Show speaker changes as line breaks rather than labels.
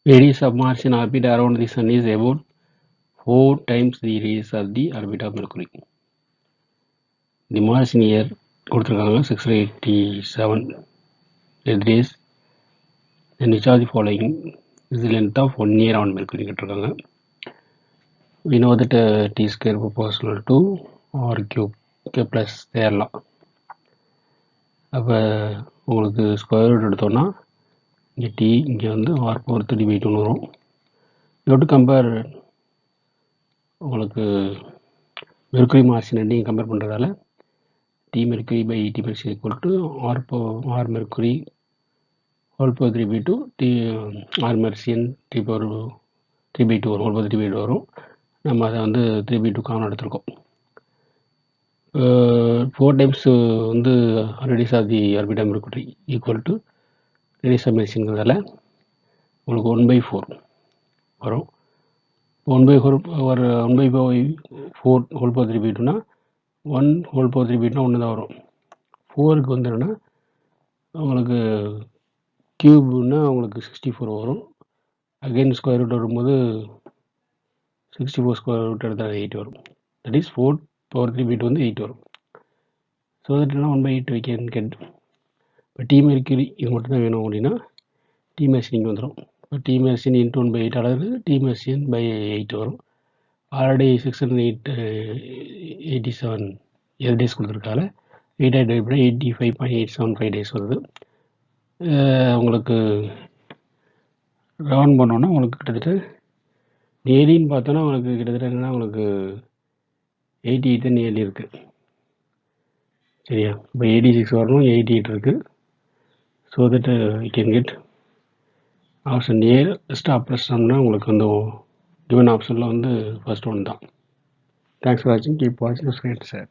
Radius of Mars in orbit around the Sun is about 4 times the radius of the orbit of Mercury. The Martian year கொடுத்திருக்காங்க 687 Earth days. And which are the following is the length of 1 year on Mercury கேட்டிருக்காங்க. We know that t square proportional to r cube k plus தேரலாம். அப்போ உங்களுக்கு square root எடுத்தோன்னா இங்கே t இங்கே வந்து r power 3/2 வரும். You have to compare உங்களுக்கு Mercury மார்சின் ரெண்டையும் கம்பேர் பண்ணுறதால டி மெர்க்குரி பை டி மார்சின் equal to R Mercury whole power 3/2 T R Martian T power 3/2 வரும், ஹோல் பவர் 3/2 வரும். நம்ம அதை வந்து 3/2 காமன் எடுத்திருக்கோம். 4 டைம்ஸ் வந்து radius of the orbit of Mercury equal to radius of மார்சின்ங்கிறதால உங்களுக்கு 1/4 வரும். 1/4 ஹோல் பவர் 3/2னா 1 ஹோல் பவர் 3/2னா 1 தான் வரும். 4க்கு வந்து என்னென்னா உங்களுக்கு கியூப்னா உங்களுக்கு 64 வரும். அகைன் ஸ்கொயர் ரூட் வரும்போது 64 ஸ்கொயர் ரூட் எடுத்தால் 8 வரும். தட் இஸ் 4 பவர் 3/2 வந்து 8 வரும். ஸோ தட்னா 1/8 வைக்கன்னு கேட்டு இப்போ டி மெர்க்குரி இது மட்டும் தான் வேணும் அப்படின்னா டி மார்சின் இங்கே வந்துடும். இப்போ டி மார்சின் இன்ட்டு 1/8 அளவு டி மார்சின் பை 8 வரும். ஆல்ரெடி 687 எது டேஸ் கொடுத்துருக்கால 8 டிவைட் பண்ணி 85.875 டேஸ் வருது. உங்களுக்கு ரவுண்ட் பண்ணோன்னா உங்களுக்கு கிட்டத்தட்ட நியர்லின்னு பார்த்தோன்னா உங்களுக்கு கிட்டத்தட்ட என்னென்னா உங்களுக்கு 88 தான் நியர்லி இருக்குது. சரியா? இப்போ 86 வரணும், 88 இருக்குது. So that you can get option A stop ப்ரெஸ்னா உங்களுக்கு வந்து கிவன் ஆப்ஷனில் வந்து ஃபர்ஸ்ட் ஒன் தான். தேங்க்ஸ் ஃபார் வாட்சிங். கீப் வாட்சிங். ஷேர்.